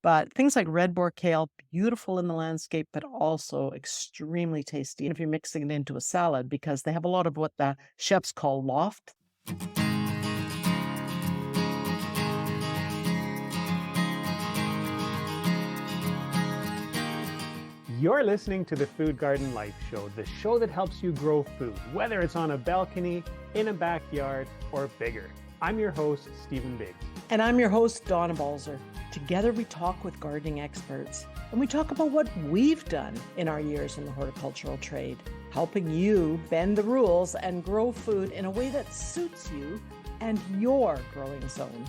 But things like red boar kale, beautiful in the landscape, but also extremely tasty if you're mixing it into a salad because they have a lot of what the chefs call loft. You're listening to the Food Garden Life Show, the show that helps you grow food, whether it's on a balcony, in a backyard, or bigger. I'm your host, Stephen Biggs. And I'm your host, Donna Balzer. Together we talk with gardening experts, and we talk about what we've done in our years in the horticultural trade, helping you bend the rules and grow food in a way that suits you and your growing zone.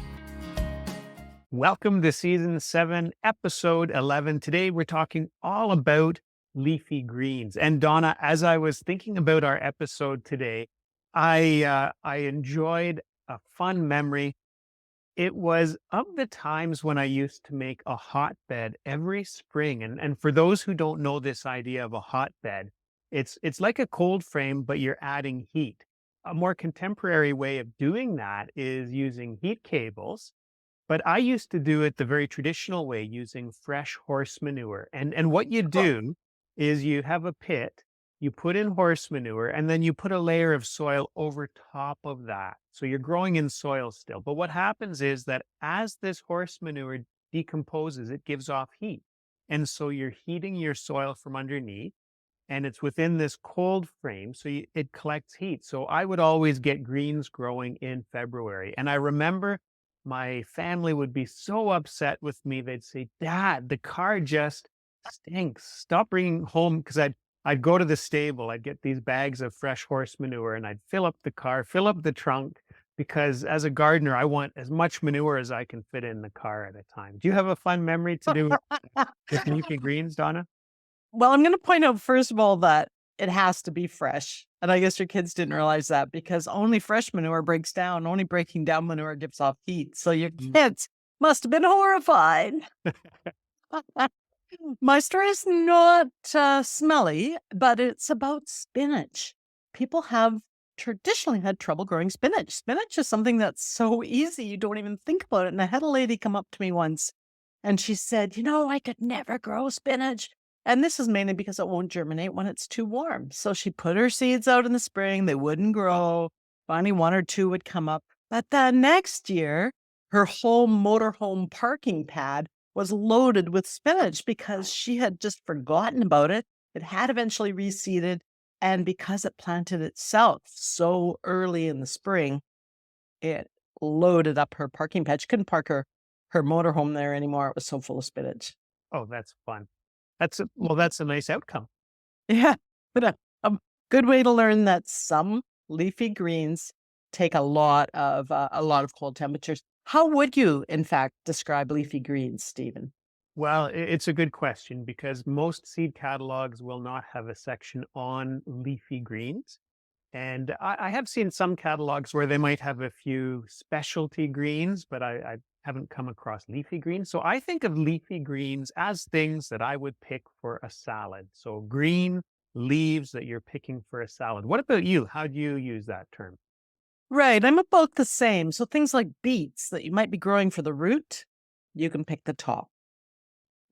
Welcome to Season 7, Episode 11. Today we're talking all about leafy greens. And Donna, as I was thinking about our episode today, I enjoyed a fun memory. It was of the times when I used to make a hotbed every spring. And for those who don't know this idea of a hotbed, it's like a cold frame, but you're adding heat. A more contemporary way of doing that is using heat cables. But I used to do it the very traditional way using fresh horse manure. And what you do is you have a pit, you put in horse manure, and then you put a layer of soil over top of that. So you're growing in soil still. But what happens is that as this horse manure decomposes, it gives off heat. And so you're heating your soil from underneath, and it's within this cold frame. So it collects heat. So I would always get greens growing in February. And I remember my family would be so upset with me. They'd say, "Dad, the car just stinks. Stop bringing home." Because I'd go to the stable, I'd get these bags of fresh horse manure and I'd fill up the car, fill up the trunk, because as a gardener, I want as much manure as I can fit in the car at a time. Do you have a fun memory to do with leafy greens, Donna? Well, I'm going to point out, first of all, that it has to be fresh. And I guess your kids didn't realize that because only fresh manure breaks down. Only breaking down manure gives off heat. So your kids must have been horrified. My story is not smelly, but it's about spinach. People have traditionally had trouble growing spinach. Spinach is something that's so easy, you don't even think about it. And I had a lady come up to me once and she said, I could never grow spinach. And this is mainly because it won't germinate when it's too warm. So she put her seeds out in the spring, they wouldn't grow. Finally, one or two would come up. But the next year, her whole motorhome parking pad was loaded with spinach because she had just forgotten about it. It had eventually reseeded. And because it planted itself so early in the spring, it loaded up her parking pad. She couldn't park her motorhome there anymore. It was so full of spinach. Oh, that's fun. That's a nice outcome. Yeah, but a good way to learn that some leafy greens take a lot of cold temperatures. How would you, in fact, describe leafy greens, Stephen? Well, it's a good question because most seed catalogs will not have a section on leafy greens. And I have seen some catalogs where they might have a few specialty greens, but I haven't come across leafy greens. So I think of leafy greens as things that I would pick for a salad. So green leaves that you're picking for a salad. What about you? How do you use that term? Right, I'm about the same. So things like beets that you might be growing for the root, you can pick the top.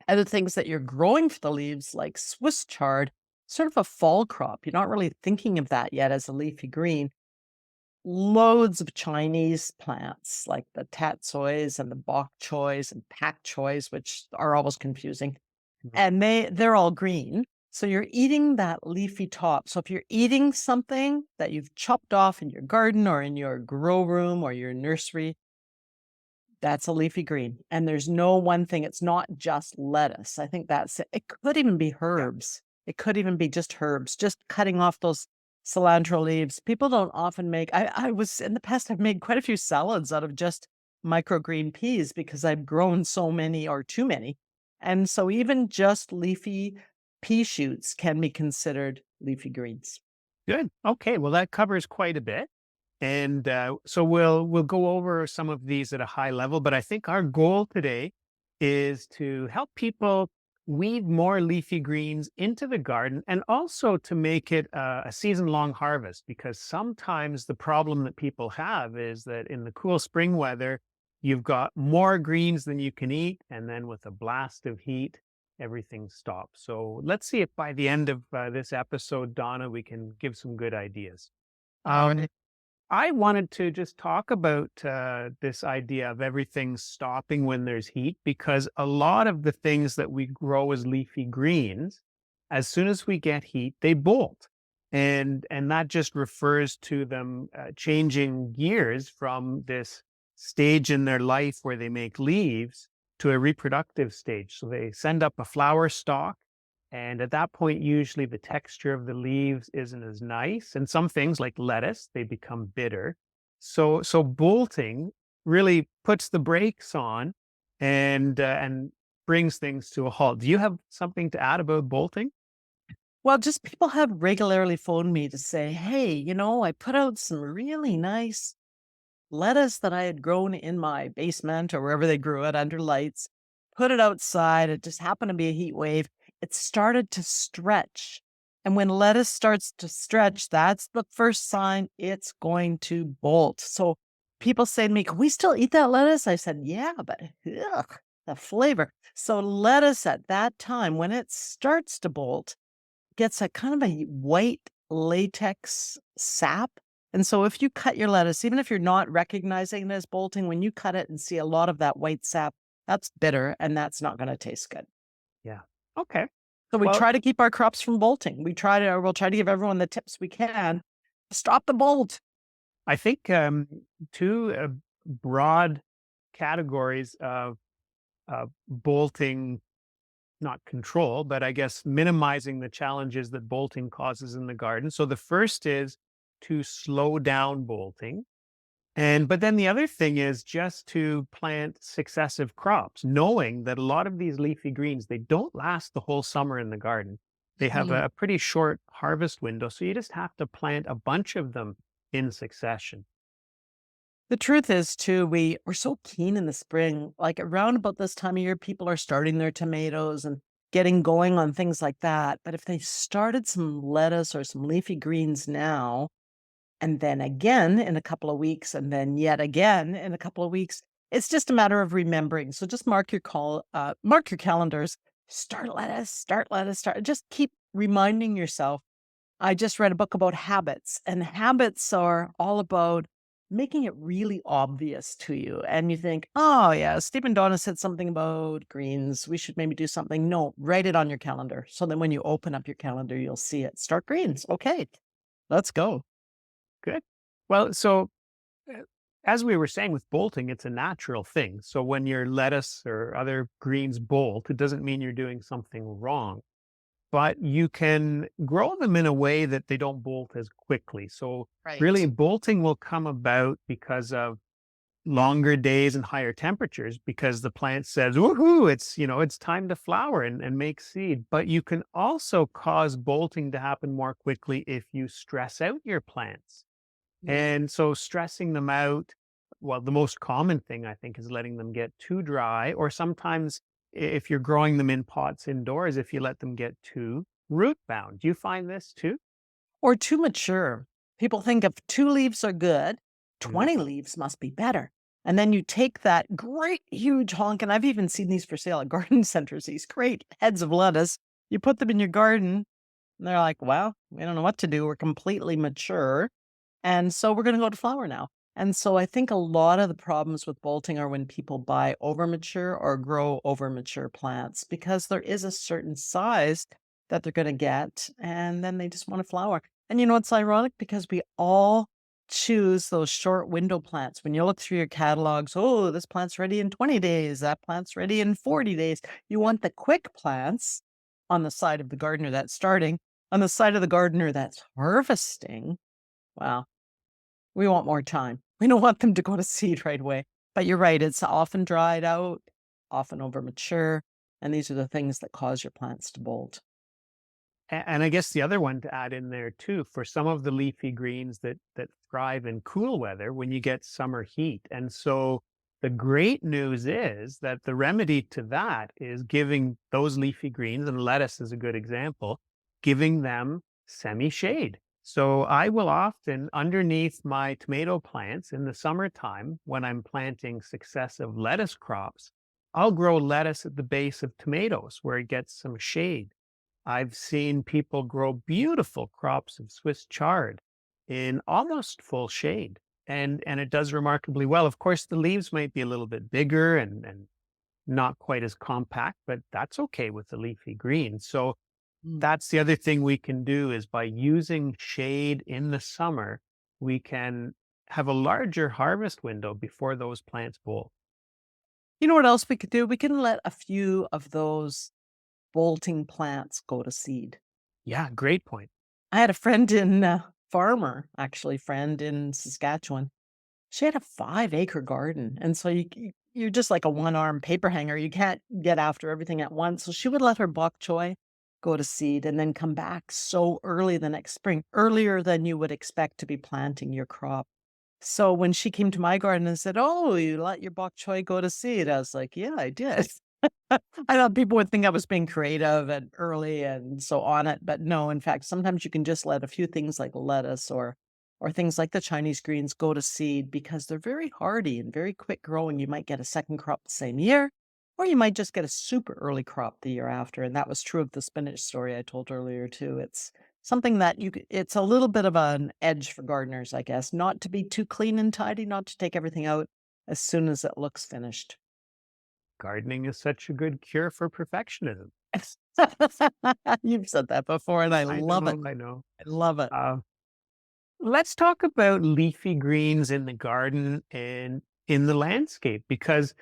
Other things that you're growing for the leaves, like Swiss chard, sort of a fall crop. You're not really thinking of that yet as a leafy green. Loads of Chinese plants like the tatsois and the bok choys and pak choys, which are always confusing. Mhm. And they're all green. So you're eating that leafy top. So if you're eating something that you've chopped off in your garden or in your grow room or your nursery, that's a leafy green. And there's no one thing. It's not just lettuce. I think that's it. It could even be herbs. It could even be just herbs, just cutting off those cilantro leaves. People don't often make, I was in the past, I've made quite a few salads out of just microgreen peas because I've grown so many or too many. And so even just leafy pea shoots can be considered leafy greens. Good. Okay. Well, that covers quite a bit. And so we'll go over some of these at a high level, but I think our goal today is to help people weave more leafy greens into the garden and also to make it a season-long harvest, because sometimes the problem that people have is that in the cool spring weather, you've got more greens than you can eat. And then with a blast of heat, everything stops. So let's see if by the end of this episode, Donna, we can give some good ideas. All Um, right. I wanted to just talk about this idea of everything stopping when there's heat, because a lot of the things that we grow as leafy greens, as soon as we get heat, they bolt. And that just refers to them changing gears from this stage in their life where they make leaves to a reproductive stage. So they send up a flower stalk, and at that point, usually the texture of the leaves isn't as nice. And some things like lettuce, they become bitter. So bolting really puts the brakes on and brings things to a halt. Do you have something to add about bolting? Well, just people have regularly phoned me to say, hey, I put out some really nice lettuce that I had grown in my basement or wherever they grew it under lights, put it outside. It just happened to be a heat wave. It started to stretch. And when lettuce starts to stretch, that's the first sign it's going to bolt. So people say to me, can we still eat that lettuce? I said, yeah, but ugh, the flavor. So lettuce at that time, when it starts to bolt, gets a kind of a white latex sap. And so if you cut your lettuce, even if you're not recognizing it as bolting, when you cut it and see a lot of that white sap, that's bitter and that's not going to taste good. Yeah. Okay. So we Well, try to keep our crops from bolting. We'll try to give everyone the tips we can to stop the bolt. I think two broad categories of bolting, not control, but I guess minimizing the challenges that bolting causes in the garden. So the first is to slow down bolting. But then the other thing is just to plant successive crops, knowing that a lot of these leafy greens, they don't last the whole summer in the garden. They have Mhm. a pretty short harvest window. So you just have to plant a bunch of them in succession. The truth is too, we're so keen in the spring, like around about this time of year, people are starting their tomatoes and getting going on things like that. But if they started some lettuce or some leafy greens now, and then again in a couple of weeks, and then yet again in a couple of weeks, it's just a matter of remembering. So just mark your calendars, start lettuce, start. Just keep reminding yourself. I just read a book about habits, and habits are all about making it really obvious to you. And you think, oh, yeah, Stephen Donna said something about greens. We should maybe do something. No, write it on your calendar. So then when you open up your calendar, you'll see it. Start greens. Okay, let's go. Good. Well, so uh, as we were saying with bolting, it's a natural thing. So when your lettuce or other greens bolt, it doesn't mean you're doing something wrong, but you can grow them in a way that they don't bolt as quickly. So really Right. bolting will come about because of longer days and higher temperatures, because the plant says, woohoo, it's time to flower and make seed. But you can also cause bolting to happen more quickly if you stress out your plants. Yeah. And so stressing them out, well, the most common thing I think is letting them get too dry, or sometimes if you're growing them in pots indoors, if you let them get too root bound. Do you find this too? Or too mature. People think if 2 leaves are good, Mhm. 20 leaves must be better. And then you take that great huge honk, and I've even seen these for sale at garden centers, these great heads of lettuce. You put them in your garden, and they're like, well, we don't know what to do. We're completely mature. And so we're going to go to flower now. And so I think a lot of the problems with bolting are when people buy over mature or grow over mature plants because there is a certain size that they're going to get and then they just want to flower. And it's ironic because we all choose those short window plants. When you look through your catalogs, oh, this plant's ready in 20 days, that plant's ready in 40 days. You want the quick plants on the side of the gardener that's starting, on the side of the gardener that's harvesting. Wow, we want more time. We don't want them to go to seed right away. But you're right, it's often dried out, often over mature, and these are the things that cause your plants to bolt. And I guess the other one to add in there too, for some of the leafy greens that thrive in cool weather when you get summer heat. And so the great news is that the remedy to that is giving those leafy greens, and lettuce is a good example, giving them semi shade. So I will often, underneath my tomato plants in the summertime, when I'm planting successive lettuce crops, I'll grow lettuce at the base of tomatoes where it gets some shade. I've seen people grow beautiful crops of Swiss chard in almost full shade. And it does remarkably well. Of course, the leaves might be a little bit bigger and not quite as compact, but that's okay with the leafy green. So Mm. that's the other thing we can do is by using shade in the summer, we can have a larger harvest window before those plants bolt. You know what else we could do? We can let a few of those bolting plants go to seed. Yeah, great point. I had a friend in, farmer, actually, friend in Saskatchewan. She had a 5-acre garden, and so you're just like a one-armed paper hanger, you can't get after everything at once, so she would let her bok choy go to seed and then come back so early the next spring, earlier than you would expect to be planting your crop. So when she came to my garden and said, "Oh, you let your bok choy go to seed," I was like, "Yeah, I did." I thought people would think I was being creative and early and so on it, but no, in fact, sometimes you can just let a few things like lettuce or things like the Chinese greens go to seed because they're very hardy and very quick growing. You might get a second crop the same year, or you might just get a super early crop the year after. And that was true of the spinach story I told earlier too. It's something that it's a little bit of an edge for gardeners, I guess, not to be too clean and tidy, not to take everything out as soon as it looks finished. Gardening is such a good cure for perfectionism. You've said that before, and I I love it. know, I know. I love it. Uh, let's talk about leafy greens in the garden and in the landscape because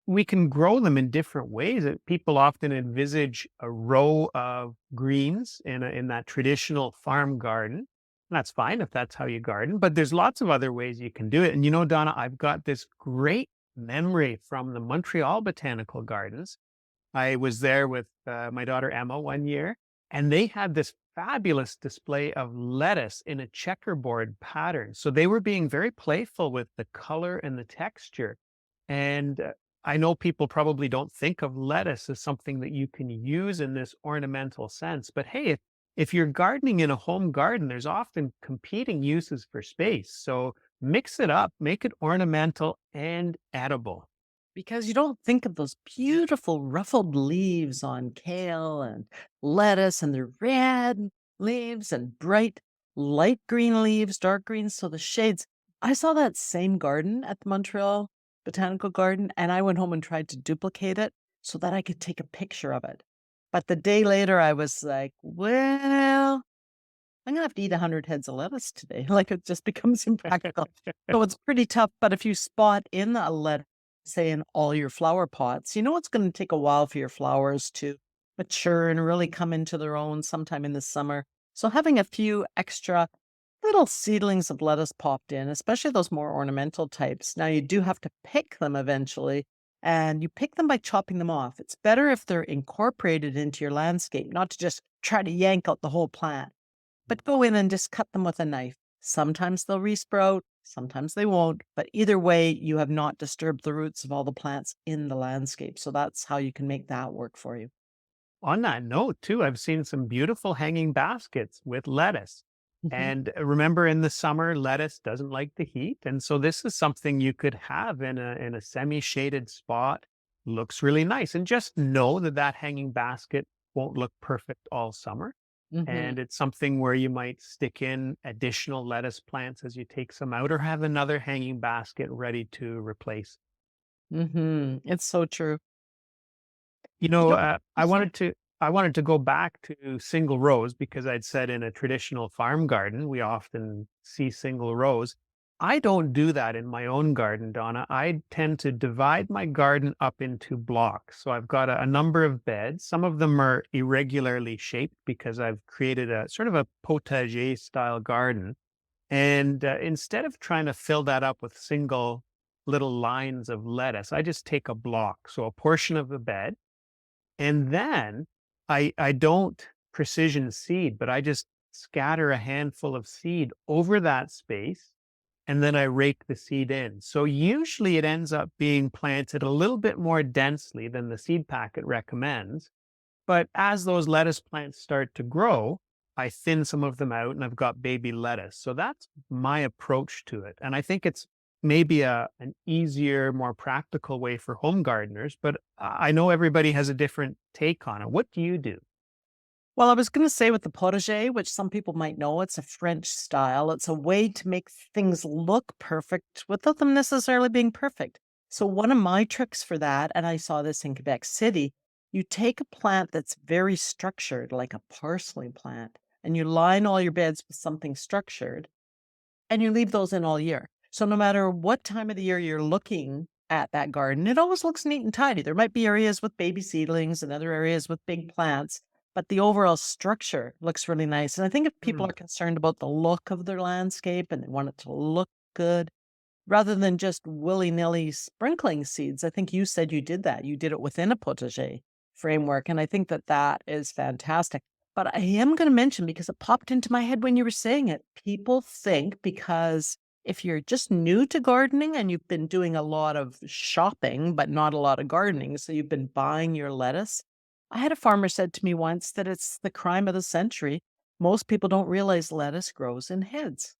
we can grow them in different ways. People often envisage a row of greens in that traditional farm garden. That's fine if that's how you garden, but there's lots of other ways you can do it. And you know, Donna, I've got this great memory from the Montreal Botanical Gardens. I was there with my daughter Emma one year, and they had this fabulous display of lettuce in a checkerboard pattern. So they were being very playful with the color and the texture. And I know people probably don't think of lettuce as something that you can use in this ornamental sense. But hey, if you're gardening in a home garden, there's often competing uses for space. So mix it up, make it ornamental and edible. Because you don't think of those beautiful ruffled leaves on kale and lettuce and the red leaves and bright light green leaves, dark greens, so the shades. I saw that same garden at the Montreal Botanical Garden, and I went home and tried to duplicate it so that I could take a picture of it. But the day later, I was like, "Well, I'm gonna have to eat 100 heads of lettuce today." Like, it just becomes impractical. So it's pretty tough, but if you spot in a lettuce, say, in all your flower pots, you know it's gonna take a while for your flowers to mature and really come into their own sometime in the summer. So having a few extra little seedlings of lettuce popped in, especially those more ornamental types. Now you do have to pick them eventually, and you pick them by chopping them off. It's better if they're incorporated into your landscape, not to just try to yank out the whole plant. But go in and just cut them with a knife. Sometimes they'll resprout, sometimes they won't, but either way, you have not disturbed the roots of all the plants in the landscape, so that's how you can make that work for you. On that note, too, I've seen some beautiful hanging baskets with lettuce. Mhm. And remember, in the summer, lettuce doesn't like the heat, and so this is something you could have in a semi-shaded spot. Looks really nice, and just know that that hanging basket won't look perfect all summer. Mhm. And it's something where you might stick in additional lettuce plants as you take some out, or have another hanging basket ready to replace. Mhm. It's so true. You You know, know. I wanted to go back to single rows because I'd said in a traditional farm garden, we often see single rows. I don't do that in my own garden, Donna. I tend to divide my garden up into blocks. So I've got a number of beds. Some of them are irregularly shaped because I've created a sort of a potager style garden. And instead of trying to fill that up with single little lines of lettuce, I just take a block. So a portion of the bed, and then I don't precision seed, but I just scatter a handful of seed over that space, and then I rake the seed in. So usually it ends up being planted a little bit more densely than the seed packet recommends. But as those lettuce plants start to grow, I thin some of them out and I've got baby lettuce. So that's my approach to it. And I think it's maybe an easier, more practical way for home gardeners, but I know everybody has a different take on it. What do you do? Well, I was going to say with the potager, which some people might know, it's a French style. It's a way to make things look perfect without them necessarily being perfect. So, one of my tricks for that, and I saw this in Quebec City, you take a plant that's very structured, like a parsley plant, and you line all your beds with something structured. And you leave those in all year. So no matter what time of the year you're looking at that garden, it always looks neat and tidy. There might be areas with baby seedlings and other areas with big plants, but the overall structure looks really nice. And I think if people Hmm. are concerned about the look of their landscape and they want it to look good, rather than just willy-nilly sprinkling seeds, I think you said you did that. You did it within a potager framework, and I think that that is fantastic. But I am gonna mention, because it popped into my head when you were saying it, people think because if you're just new to gardening and you've been doing a lot of shopping, but not a lot of gardening, so you've been buying your lettuce. I had a farmer said to me once that it's the crime of the century. Most people don't realize lettuce grows in heads.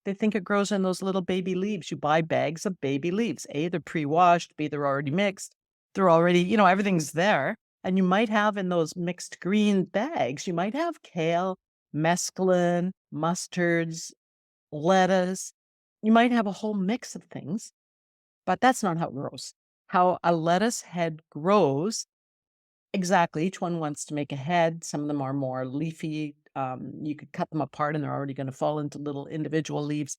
They think it grows in those little baby leaves. You buy bags of baby leaves. A, they're pre-washed. B, they're already mixed. They're already, everything's there. And you might have in those mixed green bags, you might have kale, mesclun, mustards, lettuce. You might have a whole mix of things, but that's not how it grows. How a lettuce head grows, exactly. Each one wants to make a head. Some of them are more leafy. You could cut them apart and they're already going to fall into little individual leaves,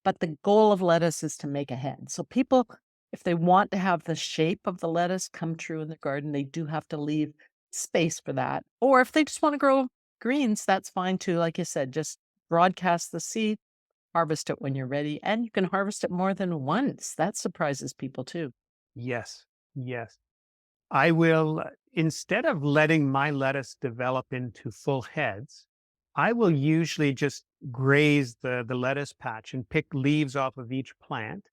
but the goal of lettuce is to make a head. So people, if they want to have the shape of the lettuce come true in the garden, they do have to leave space for that. Or if they just want to grow greens, that's fine too. Like you said, just broadcast the seed, harvest it when you're ready, and you can harvest it more than once. That surprises people too. Yes. Yes. I will, instead of letting my lettuce develop into full heads, I will usually just graze the lettuce patch and pick leaves off of each plant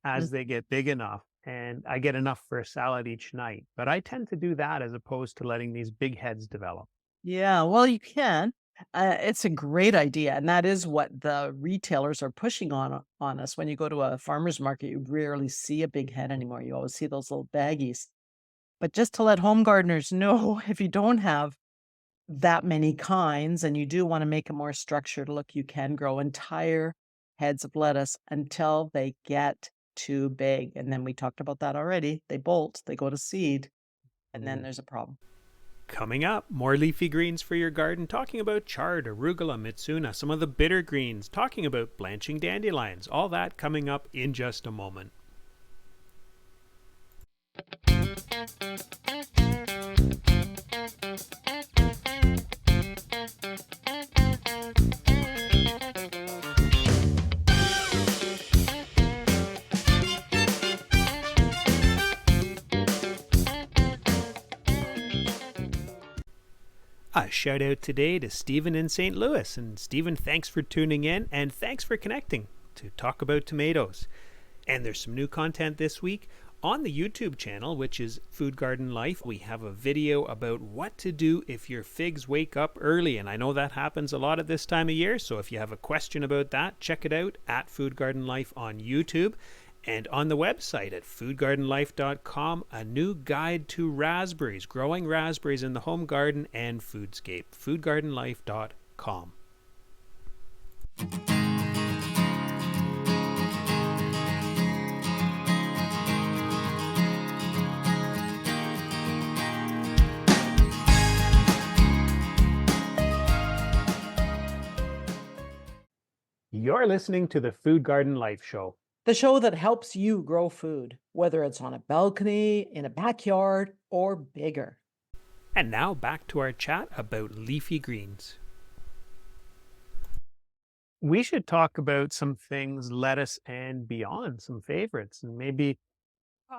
Mm. as they get big enough. And I get enough for a salad each night. But I tend to do that as opposed to letting these big heads develop. Yeah, well, you can. It's a great idea, and that is what the retailers are pushing on us. When you go to a farmer's market, you rarely see a big head anymore. You always see those little baggies. But just to let home gardeners know, if you don't have that many kinds and you do want to make a more structured look, you can grow entire heads of lettuce until they get too big. And then we talked about that already. They bolt, they go to seed, and then Mm. there's a problem. Coming up, more leafy greens for your garden, talking about chard, arugula, mitsuna, some of the bitter greens, talking about blanching dandelions, all that coming up in just a moment. A shout out today to Steven in St. Louis. And Steven, thanks for tuning in and thanks for connecting to talk about tomatoes. And there's some new content this week on the YouTube channel, which is Food Garden Life. We have a video about what to do if your figs wake up early. And I know that happens a lot at this time of year. So if you have a question about that, check it out at Food Garden Life on YouTube. And on the website at foodgardenlife.com, a new guide to raspberries, growing raspberries in the home garden and foodscape. Foodgardenlife.com. You're listening to the Food Garden Life Show. The show that helps you grow food, whether it's on a balcony, in a backyard, or bigger. And now back to our chat about leafy greens. We should talk about some things, lettuce and beyond, some favorites. And maybe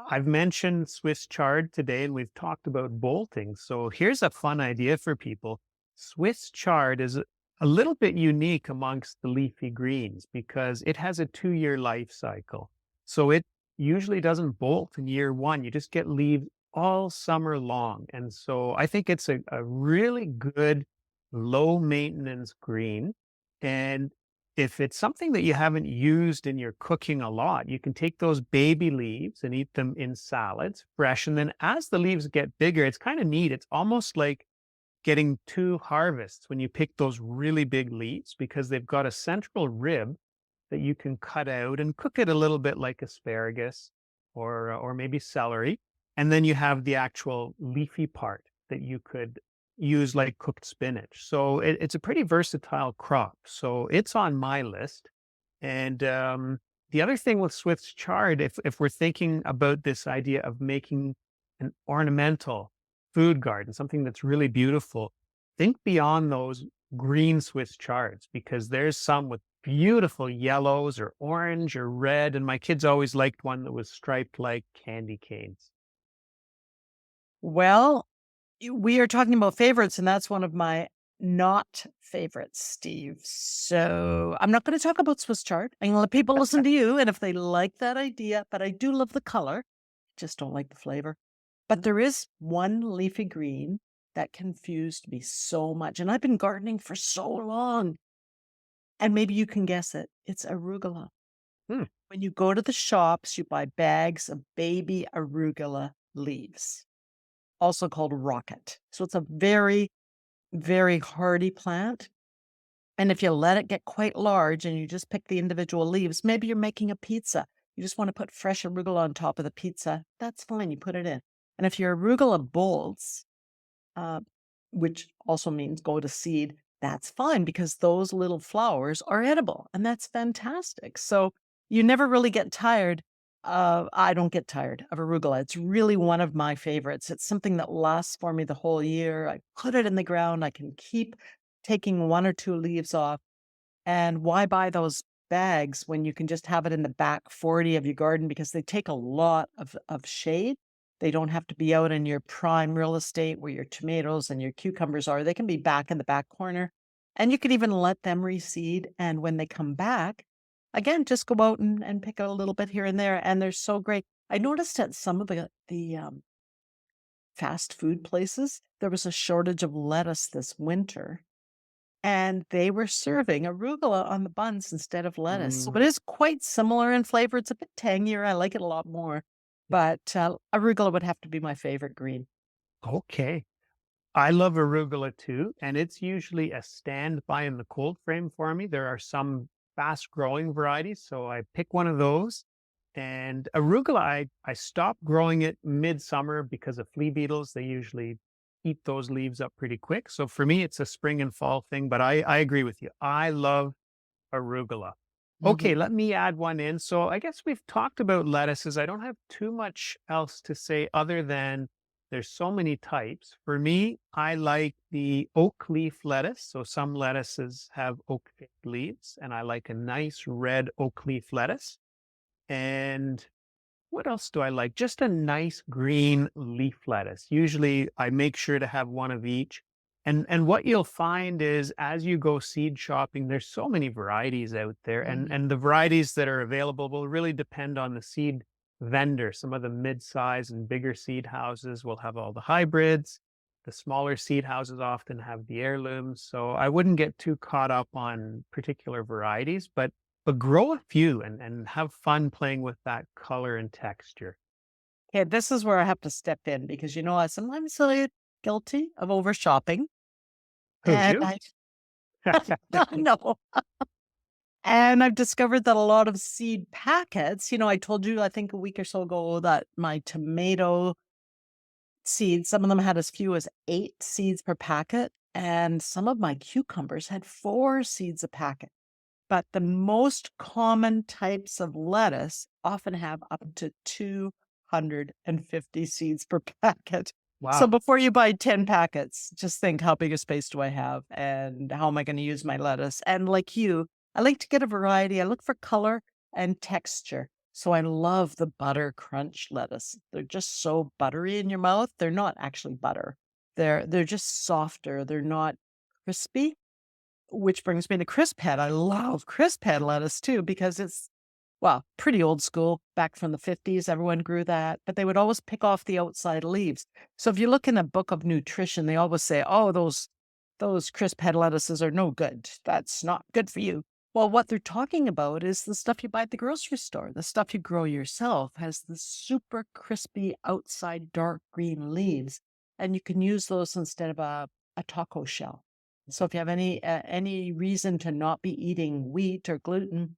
I've mentioned Swiss chard today and we've talked about bolting. So here's a fun idea for people. Swiss chard is a little bit unique amongst the leafy greens because it has a 2-year life cycle. So it usually doesn't bolt in year one. You just get leaves all summer long. And so I think it's a really good low maintenance green. And if it's something that you haven't used in your cooking a lot, you can take those baby leaves and eat them in salads fresh. And then as the leaves get bigger, it's kind of neat. It's almost like getting two harvests when you pick those really big leaves because they've got a central rib that you can cut out and cook it a little bit like asparagus or maybe celery. And then you have the actual leafy part that you could use like cooked spinach. So it's a pretty versatile crop. So it's on my list. And the other thing with Swiss chard, if we're thinking about this idea of making an ornamental food garden, something that's really beautiful, think beyond those green Swiss chards because there's some with beautiful yellows or orange or red. And my kids always liked one that was striped like candy canes. Well, we are talking about favorites, and that's one of my not favorites, Steve. So I'm not going to talk about Swiss chard. I'm going to let people listen to you, and if they like that idea, but I do love the color, just don't like the flavor. But there is one leafy green that confused me so much, and I've been gardening for so long. And maybe you can guess it. It's arugula. Hmm. When you go to the shops, you buy bags of baby arugula leaves, also called rocket. So it's a very, very hardy plant. And if you let it get quite large and you just pick the individual leaves, maybe you're making a pizza. You just want to put fresh arugula on top of the pizza. That's fine. You put it in. And if your arugula bolts, uh, which also means go to seed, that's fine because those little flowers are edible and that's fantastic. So you never really get tired. I don't get tired of arugula. It's really one of my favorites. It's something that lasts for me the whole year. I put it in the ground. I can keep taking one or two leaves off. And why buy those bags when you can just have it in the back 40 of your garden because they take a lot of shade. They don't have to be out in your prime real estate where your tomatoes and your cucumbers are. They can be back in the back corner. And you could even let them reseed. And when they come back, again, just go out and pick a little bit here and there. And they're so great. I noticed at some of the fast food places, there was a shortage of lettuce this winter and they were serving arugula on the buns instead of lettuce. So Mm, it is quite similar in flavor. It's a bit tangier. I like it a lot more. But arugula would have to be my favorite green. okay. I love arugula too, and it's usually a standby in the cold frame for me. There are some fast growing varieties, so I pick one of those. And arugula, I stopped growing it midsummer because of flea beetles. They usually eat those leaves up pretty quick. So for me, it's a spring and fall thing, but I agree with you. I love arugula. Okay, Mhm. let me add one in. So I guess we've talked about lettuces. I don't have too much else to say other than there's so many types. For me, I like the oak leaf lettuce. So some lettuces have oak leaves, and I like a nice red oak leaf lettuce. And what else do I like? Just a nice green leaf lettuce. Usually I make sure to have one of each. And what you'll find is as you go seed shopping, there's so many varieties out there. Mhm. And the varieties that are available will really depend on the seed vendor. Some of the mid-size and bigger seed houses will have all the hybrids. The smaller seed houses often have the heirlooms. So I wouldn't get too caught up on particular varieties, but grow a few and have fun playing with that color and texture. Okay, this is where I have to step in because I sometimes feel guilty of over shopping. Who's And you? I no. And I've discovered that a lot of seed packets, I told you I think a week or so ago that my tomato seeds, some of them had as few as 8 seeds per packet, and some of my cucumbers had 4 seeds a packet. But the most common types of lettuce often have up to 250 seeds per packet. So Wow. before you buy 10 packets, just think how big a space do I have and how am I going to use my lettuce? And like you, I like to get a variety. I look for color and texture. So I love the butter crunch lettuce. They're just so buttery in your mouth. They're not actually butter. They're just softer. They're not crispy, which brings me to crisp head. I love crisp head lettuce too because it's, well, pretty old school. Back from the 50s, everyone grew that, but they would always pick off the outside leaves. So if you look in a book of nutrition, they always say, oh, those those crisp head lettuces are no good. That's not good for you. Well, what they're talking about is the stuff you buy at the grocery store. The stuff you grow yourself has the super crispy outside dark green leaves, and you can use those instead of a taco shell. So if you have any reason to not be eating wheat or gluten,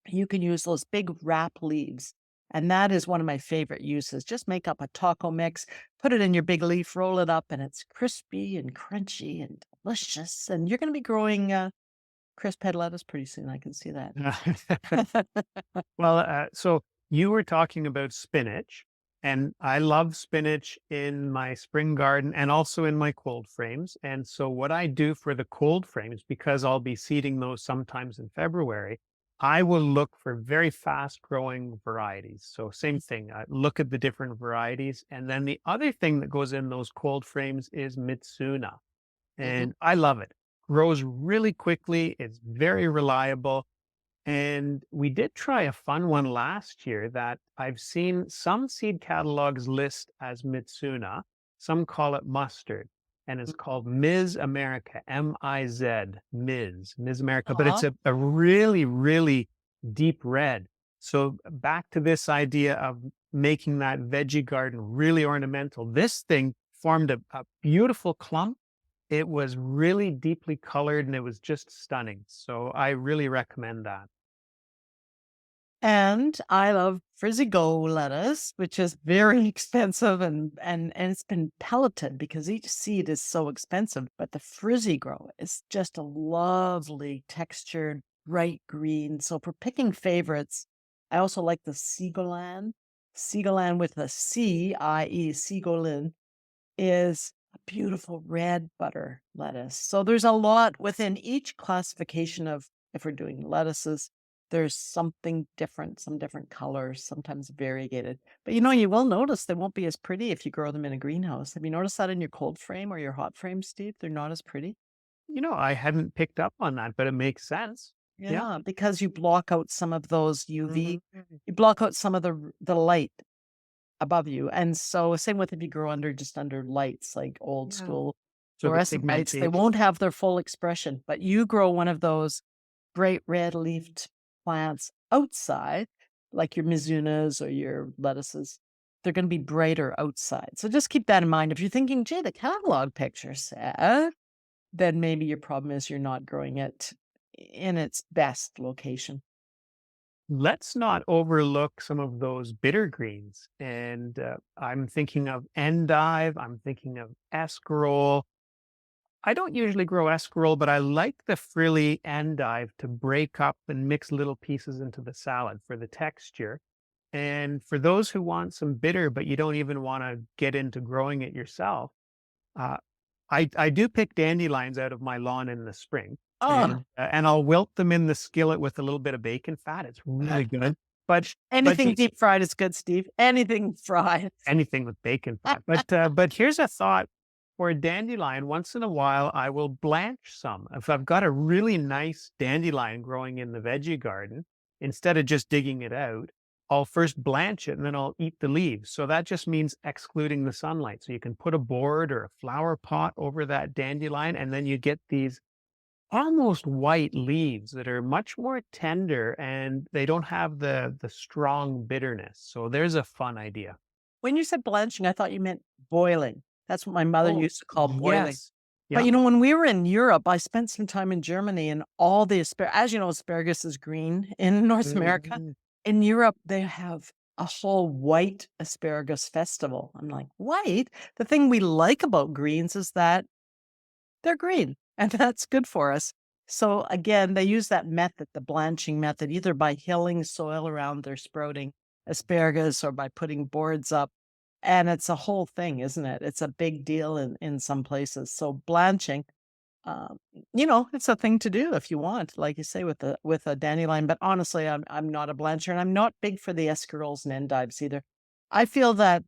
you can use those big wrap leaves. And that is one of my favorite uses. Just make up a taco mix, put it in your big leaf, roll it up, and it's crispy and crunchy and delicious. And you're going to be growing crisp head lettuce pretty soon. I can see that. Well, so you were talking about spinach, and I love spinach in my spring garden and also in my cold frames. And so, what I do for the cold frames, because I'll be seeding those sometimes in February, I will look for very fast growing varieties. So, same thing, I look at the different varieties. And then the other thing that goes in those cold frames is Mitsuna. Mhm. And I love it. Grows really quickly, it's very reliable. And we did try a fun one last year that I've seen some seed catalogs list as Mitsuna. Some call it mustard, and it's called Ms. America, M-I-Z, Ms. America. But it's Aw. a really, really deep red. So back to this idea of making that veggie garden really ornamental. This thing formed a beautiful clump. It was really deeply colored and it was just stunning. So I really recommend that. And I love Frizzy Go lettuce, which is very expensive and it's been pelleted because each seed is so expensive. But the Frizzy Grow is just a lovely textured, bright green. So for picking favorites, I also like the Seagolan. Seagolan with a C, I-E, Seagolin, is a beautiful red butter lettuce. So there's a lot within each classification of if we're doing lettuces, there's something different, some different colors, sometimes variegated. But you will notice they won't be as pretty if you grow them in a greenhouse. Have you noticed that in your cold frame or your hot frame, Steve? They're not as pretty. I hadn't picked up on that, but it makes sense. Yeah. Yeah, because you block out some of those UV, Mhm. you block out some of the light above you, and so same with if you grow just under lights, like old Yeah. school So the fluorescent lights, they pigmentation. won't have their full expression, but you grow one of those bright red leafed plants outside, like your mizunas or your lettuces, they're gonna be brighter outside, so just keep that in mind. If you're thinking, "Gee, the catalog picture said," then maybe your problem is you're not growing it in its best location. Let's not overlook some of those bitter greens. And I'm thinking of endive. I'm thinking of escarole. I don't usually grow escarole, but I like the frilly endive to break up and mix little pieces into the salad for the texture. And for those who want some bitter, but you don't even want to get into growing it yourself, uh, I do pick dandelions out of my lawn in the spring, Oh, and I'll wilt them in the skillet with a little bit of bacon fat. It's really good. But anything the deep fried is good, Steve. Anything fried. anything with bacon fat. But here's a thought for a dandelion. Once in a while, I will blanch some. If I've got a really nice dandelion growing in the veggie garden, instead of just digging it out, I'll first blanch it and then I'll eat the leaves. So that just means excluding the sunlight. So you can put a board or a flower pot over that dandelion, and then you get these almost white leaves that are much more tender and they don't have the strong bitterness. So there's a fun idea. When you said blanching, I thought you meant boiling. That's what my mother Oh, used to call boiling. yes. But, Yeah. when we were in Europe, I spent some time in Germany and all the as you know, asparagus is green in North America. Mhm. In Europe, they have a whole white asparagus festival. I'm like, white? The thing we like about greens is that they're green, and that's good for us. So again, they use that method, the blanching method, either by hilling soil around their sprouting asparagus or by putting boards up. And it's a whole thing, isn't it? It's a big deal in some places. So blanching, um, it's a thing to do if you want, like you say with a dandelion. But honestly, I'm not a blancher, and I'm not big for the escaroles and endives either. I feel that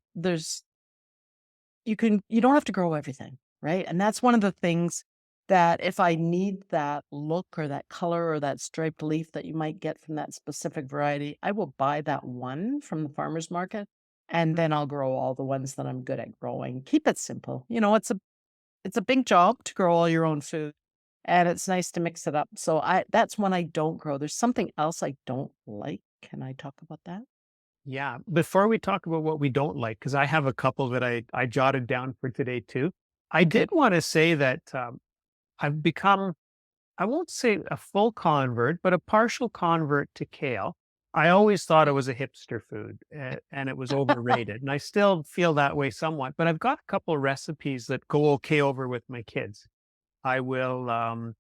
you don't have to grow everything, right? And that's one of the things that if I need that look or that color or that striped leaf that you might get from that specific variety, I will buy that one from the farmer's market, and then I'll grow all the ones that I'm good at growing. Keep it simple. It's It's a big job to grow all your own food, and it's nice to mix it up. So that's one I don't grow. There's something else I don't like. Can I talk about that? Yeah. Before we talk about what we don't like, because I have a couple that I jotted down for today too. I did Okay. want to say that I've become, I won't say a full convert, but a partial convert to kale. I always thought it was a hipster food and it was overrated. And I still feel that way somewhat, but I've got a couple of recipes that go okay over with my kids. I will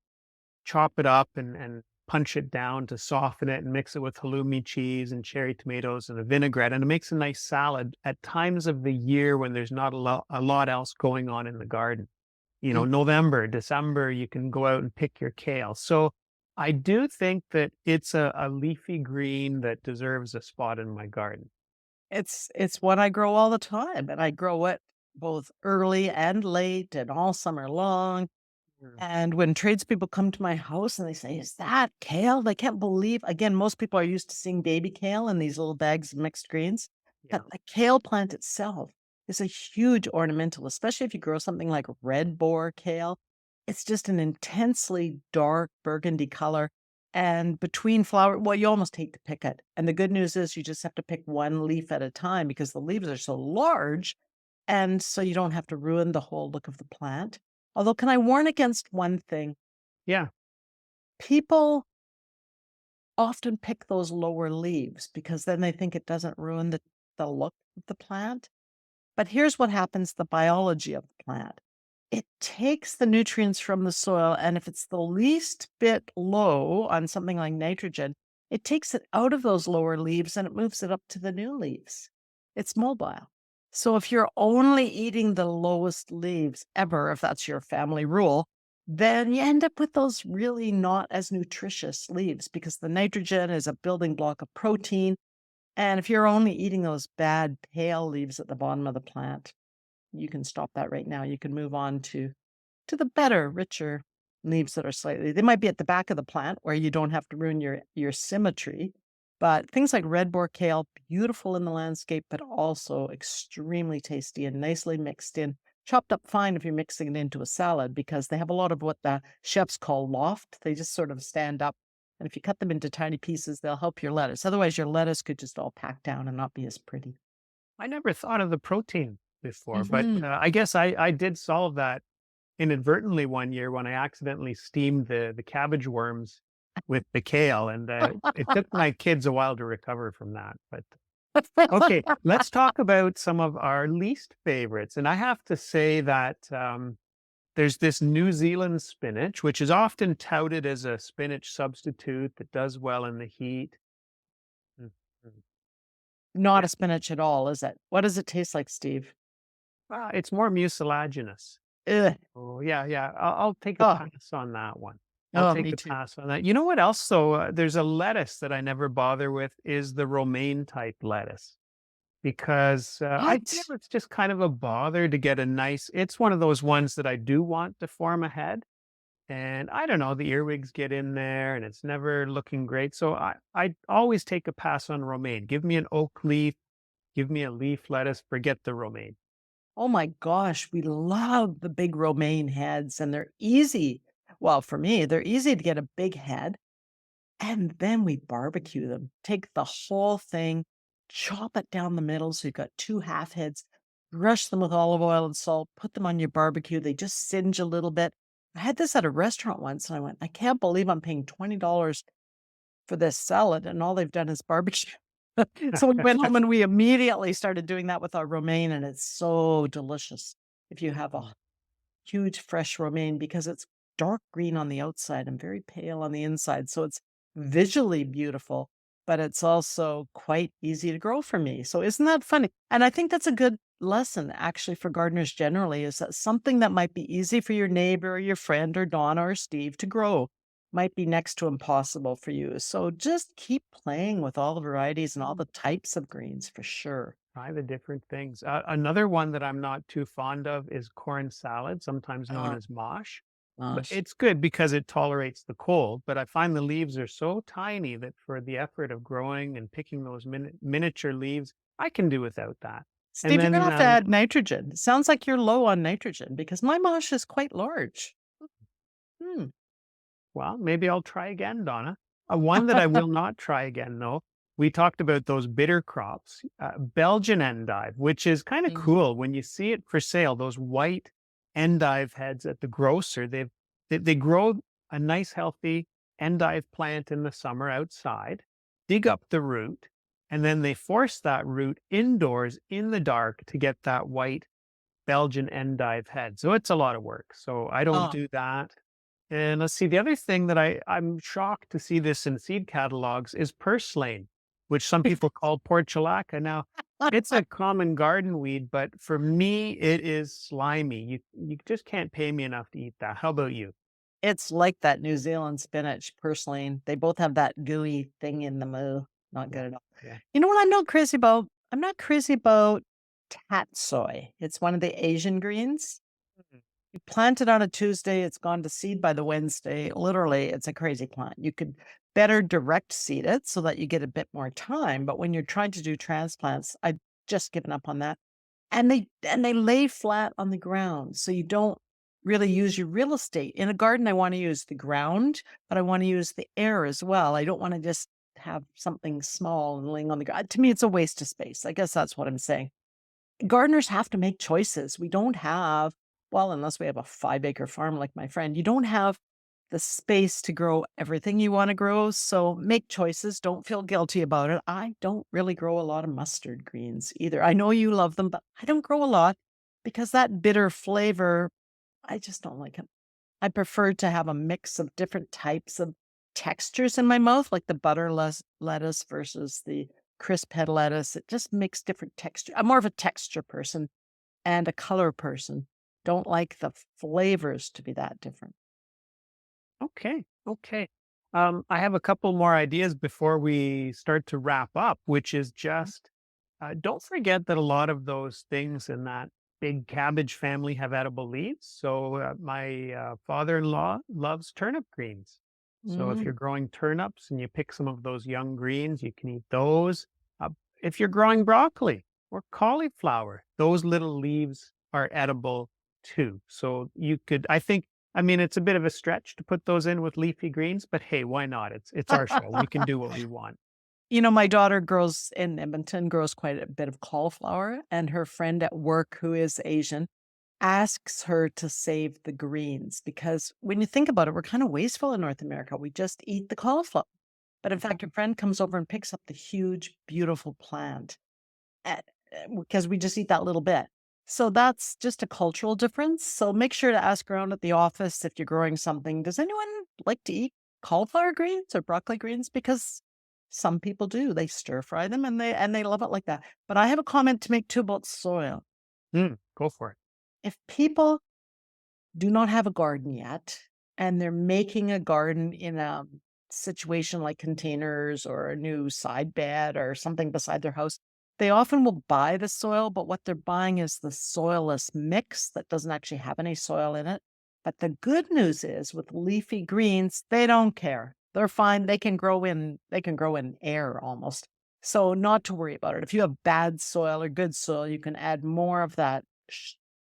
chop it up and punch it down to soften it and mix it with halloumi cheese and cherry tomatoes and a vinaigrette. And it makes a nice salad at times of the year when there's not a lot else going on in the garden. You know, Mm. November, December, you can go out and pick your kale. So I do think that it's a leafy green that deserves a spot in my garden. It's what I grow all the time, and I grow it both early and late and all summer long. Mm. And when tradespeople come to my house and they say, "Is that kale?" They can't believe again, most people are used to seeing baby kale in these little bags of mixed greens, but Yeah. the kale plant itself is a huge ornamental, especially if you grow something like red boar kale. It's just an intensely dark burgundy color, and between flower well, you almost hate to pick it, and the good news is you just have to pick one leaf at a time because the leaves are so large, and so you don't have to ruin the whole look of the plant. Although, can I warn against one thing? Yeah. People often pick those lower leaves because then they think it doesn't ruin the look of the plant. But here's what happens the biology of the plant. It takes the nutrients from the soil, and if it's the least bit low on something like nitrogen, it takes it out of those lower leaves and it moves it up to the new leaves. It's mobile. So if you're only eating the lowest leaves ever, if that's your family rule, then you end up with those really not as nutritious leaves because the nitrogen is a building block of protein. And if you're only eating those bad pale leaves at the bottom of the plant, you can stop that right now. You can move on to the better, richer leaves that are slightly they might be at the back of the plant where you don't have to ruin your symmetry, but things like red boar kale, beautiful in the landscape, but also extremely tasty and nicely mixed in, chopped up fine if you're mixing it into a salad because they have a lot of what the chefs call loft. They just sort of stand up, and if you cut them into tiny pieces, they'll help your lettuce. Otherwise, your lettuce could just all pack down and not be as pretty. I never thought of the protein before, but Mhm. I guess I did solve that inadvertently one year when I accidentally steamed the cabbage worms with the kale, and it took my kids a while to recover from that. But okay, let's talk about some of our least favorites. And I have to say that there's this New Zealand spinach, which is often touted as a spinach substitute that does well in the heat. Mm, mm. Not Yeah, a spinach at all, is it? What does it taste like, Steve? it's more mucilaginous. Ugh. Oh, yeah, yeah. I'll take a Oh, pass on that one. I'll oh, take me a too. pass on that. You know what else, though? There's a lettuce that I never bother with is the romaine type lettuce because I feel What? it's just kind of a bother to get a nice. It's one of those ones that I do want to form a head, and I don't know, the earwigs get in there, and it's never looking great. So I always take a pass on romaine. Give me an oak leaf, give me a leaf lettuce. Forget the romaine. Oh my gosh, we love the big romaine heads, and they're easy. Well, for me, they're easy to get a big head, and then we barbecue them. Take the whole thing, chop it down the middle so you've got 2 half heads, brush them with olive oil and salt, put them on your barbecue. They just singe a little bit. I had this at a restaurant once, and I went, "I can't believe I'm paying $20 for this salad, and all they've done is barbecue." So we went home and we immediately started doing that with our romaine, and it's so delicious if you have a huge fresh romaine because it's dark green on the outside and very pale on the inside. So it's visually beautiful, but it's also quite easy to grow for me. So isn't that funny? And I think that's a good lesson actually for gardeners generally is that something that might be easy for your neighbor or your friend or Donna or Steve to grow might be next to impossible for you. So just keep playing with all the varieties and all the types of greens for sure. Try the different things. Another one that I'm not too fond of is corn salad, sometimes known Oh as mosh. But gosh. it's good because it tolerates the cold. But I find the leaves are so tiny that for the effort of growing and picking those miniature leaves, I can do without that. And Steve, you're gonna then, have to add nitrogen. It sounds like you're low on nitrogen because my marsh is quite large. Hmm. well, maybe I'll try again, Donna. One that I will not try again, though. We talked about those bitter crops, Belgian endive, which is kind of Mm. cool when you see it for sale. Those white endive heads at the grocer. They grow a nice, healthy endive plant in the summer outside, dig up the root, and then they force that root indoors in the dark to get that white Belgian endive head. So it's a lot of work. So I don't Oh. do that. And let's see, the other thing that I'm shocked to see this in seed catalogs is purslane, which some people call portulaca. Now, it's a common garden weed, but for me, it is slimy. You just can't pay me enough to eat that. How about you? It's like that New Zealand spinach, purslane. They both have that gooey thing in the moo. Not Yeah. good at all. Yeah. You know what I'm not crazy about? I'm not crazy about tatsoi. It's one of the Asian greens. Mhm. You plant it on a Tuesday, it's gone to seed by the Wednesday. Literally, it's a crazy plant. You could better direct seed it so that you get a bit more time. But when you're trying to do transplants, I've just given up on that. And they lay flat on the ground, so you don't really use your real estate. In a garden, I wanna use the ground, but I wanna use the air as well. I don't wanna just have something small and laying on the ground. To me, it's a waste of space. I guess that's what I'm saying. Gardeners have to make choices. We don't have well, unless we have a 5-acre farm like my friend, you don't have the space to grow everything you wanna grow, so make choices, don't feel guilty about it. I don't really grow a lot of mustard greens either. I know you love them, but I don't grow a lot because that bitter flavor, I just don't like it. I prefer to have a mix of different types of textures in my mouth, like the butterless lettuce versus the crisp head lettuce. It just makes different texture. I'm more of a texture person and a color person. Don't like the flavors to be that different. Okay. Okay. I have a couple more ideas before we start to wrap up, which is just don't forget that a lot of those things in that big cabbage family have edible leaves. So my father-in-law loves turnip greens. So if Mm. you're growing turnips and you pick some of those young greens, you can eat those. Uh, if you're growing broccoli or cauliflower, those little leaves are edible too. So you could, I mean, it's a bit of a stretch to put those in with leafy greens, but hey, why not? It's our show. We can do what we want. You know, my daughter grows in Edmonton, grows quite a bit of cauliflower, and her friend at work who is Asian asks her to save the greens because when you think about it, we're kind of wasteful in North America. We just eat the cauliflower. But in fact, her friend comes over and picks up the huge, beautiful plant because we just eat that little bit. So that's just a cultural difference. So make sure to ask around at the office if you're growing something. Does anyone like to eat cauliflower greens or broccoli greens? Because some people do. They stir fry them and they love it like that. But I have a comment to make too about soil. Go for it. If people do not have a garden yet, and they're making a garden in a situation like containers or a new side bed or something beside their house, they often will buy the soil, but what they're buying is the soilless mix that doesn't actually have any soil in it. But the good news is with leafy greens, they don't care. They're fine. They can grow in air almost. So not to worry about it. If you have bad soil or good soil, you can add more of that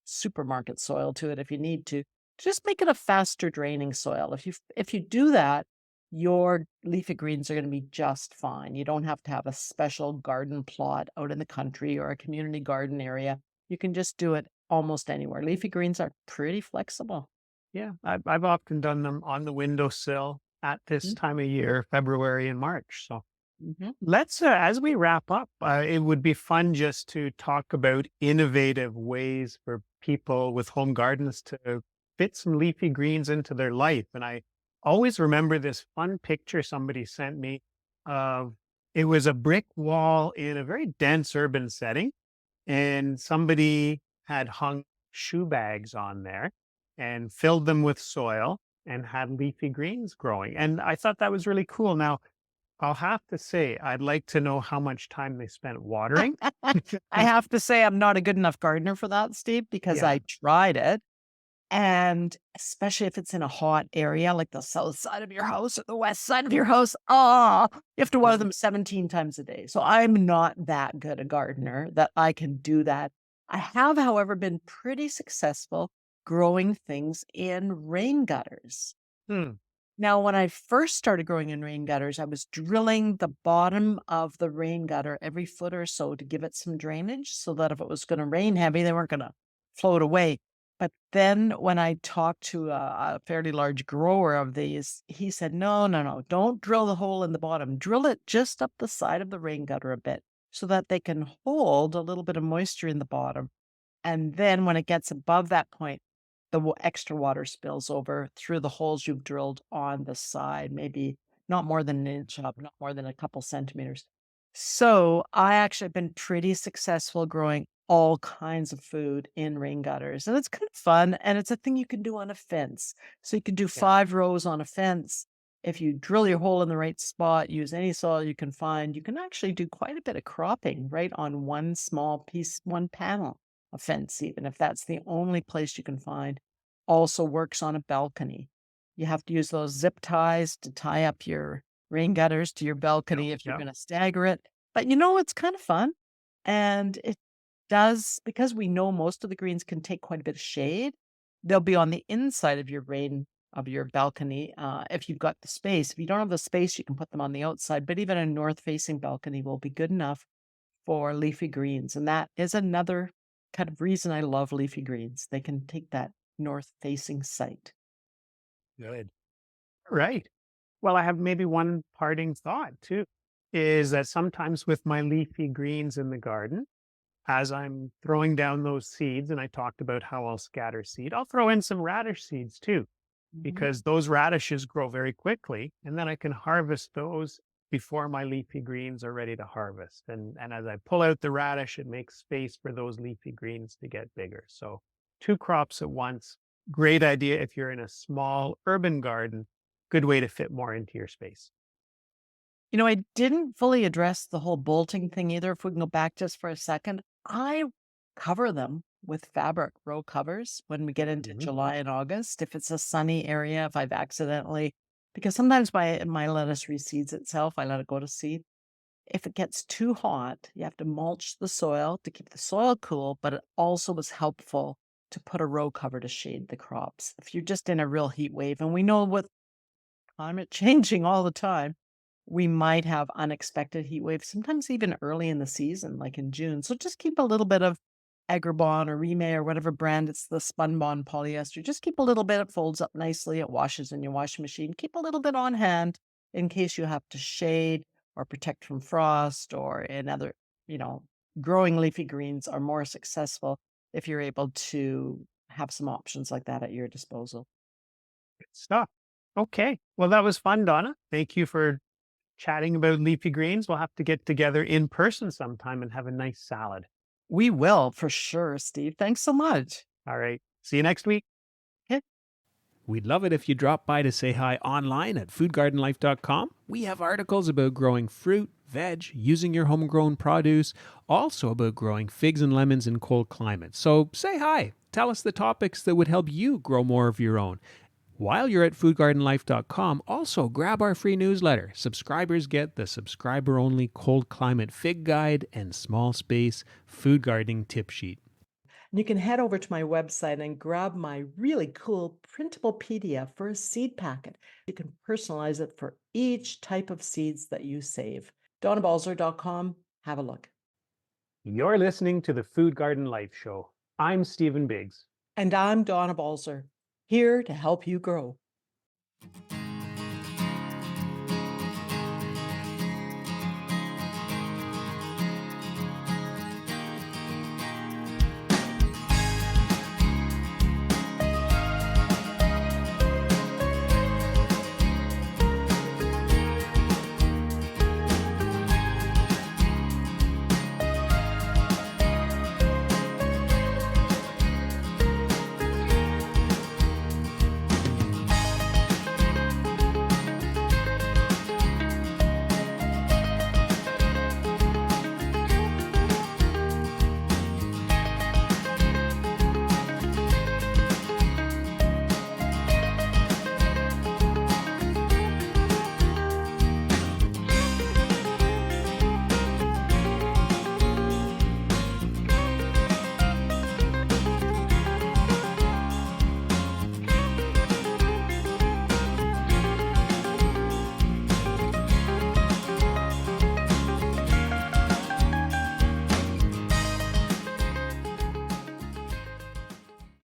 supermarket soil to it if you need to. Just make it a faster draining soil. If you do that, your leafy greens are going to be just fine. You don't have to have a special garden plot out in the country or a community garden area. You can just do it almost anywhere. Leafy greens are pretty flexible. Yeah, I've often done them on the windowsill at this time of year, February and March. So Mm-hmm. let's, as we wrap up, it would be fun just to talk about innovative ways for people with home gardens to fit some leafy greens into their life. And I always remember this fun picture somebody sent me of it was a brick wall in a very dense urban setting, and somebody had hung shoe bags on there and filled them with soil and had leafy greens growing. And I thought that was really cool. Now, I'll have to say, I'd like to know how much time they spent watering. I have to say I'm not a good enough gardener for that, Steve, because Yeah. I tried it. And especially if it's in a hot area like the south side of your house or the west side of your house, ah, you have to water Mhm. them 17 times a day. So I'm not that good a gardener that I can do that. I have, however, been pretty successful growing things in rain gutters. Hmm. Now, when I first started growing in rain gutters, I was drilling the bottom of the rain gutter every foot or so to give it some drainage so that if it was going to rain heavy, they weren't going to float away. But then when I talked to a fairly large grower of these, he said, no, no, no, don't drill the hole in the bottom. Drill it just up the side of the rain gutter a bit so that they can hold a little bit of moisture in the bottom. And then when it gets above that point, the extra water spills over through the holes you've drilled on the side, maybe not more than an inch up, not more than a couple centimeters. So I actually have been pretty successful growing all kinds of food in rain gutters. And it's kind of fun. And it's a thing you can do on a fence. So you can do Yeah. 5 rows on a fence. If you drill your hole in the right spot, use any soil you can find, you can actually do quite a bit of cropping right on one small piece, one panel a fence, even if that's the only place you can find. Also works on a balcony. You have to use those zip ties to tie up your rain gutters to your Yep. balcony if you're Yep. gonna stagger it. But, it's kinda fun, and it does because we know most of the greens can take quite a bit of shade, they'll be on the inside of your balcony, if you've got the space. If you don't have the space, you can put them on the outside, but even a north-facing balcony will be good enough for leafy greens, and that is another kind of reason I love leafy greens. They can take that north-facing site. Good. Right. Well, I have maybe one parting thought too, is that sometimes with my leafy greens in the garden, as I'm throwing down those seeds, and I talked about how I'll scatter seed, I'll throw in some radish seeds too, Mhm. because those radishes grow very quickly, and then I can harvest those before my leafy greens are ready to harvest. And as I pull out the radish, it makes space for those leafy greens to get bigger. So two crops at once. Great idea if you're in a small urban garden. Good way to fit more into your space. I didn't fully address the whole bolting thing either. If we can go back just for a second, I cover them with fabric row covers when we get into Mhm. July and August. If it's a sunny area, if I've accidentally, because sometimes my lettuce reseeds itself, I let it go to seed. If it gets too hot, you have to mulch the soil to keep the soil cool, but it also was helpful to put a row cover to shade the crops. If you're just in a real heat wave, and we know with climate changing all the time, we might have unexpected heat waves, sometimes even early in the season, like in June. So just keep a little bit of Agribon or Rime or whatever brand, it's the Spunbond polyester. Just keep a little bit. It folds up nicely. It washes in your washing machine. Keep a little bit on hand in case you have to shade or protect from frost or another, you know, growing leafy greens are more successful if you're able to have some options like that at your disposal. Good stuff. Okay. Well, that was fun, Donna. Thank you for chatting about leafy greens. We'll have to get together in person sometime and have a nice salad. We will for sure, Steve. Thanks so much. All right. See you next week. Okay. We'd love it if you drop by to say hi online at foodgardenlife.com. We have articles about growing fruit, veg, using your homegrown produce, also about growing figs and lemons in cold climates. So say hi. Tell us the topics that would help you grow more of your own. While you're at foodgardenlife.com, also grab our free newsletter. Subscribers get the subscriber only cold climate fig guide and small space food gardening tip sheet. And you can head over to my website and grab my really cool printable PDF for a seed packet. You can personalize it for each type of seeds that you save. DonnaBalzer.com. Have a look. You're listening to the Food Garden Life Show. I'm Stephen Biggs. And I'm Donna Balzer, here to help you grow.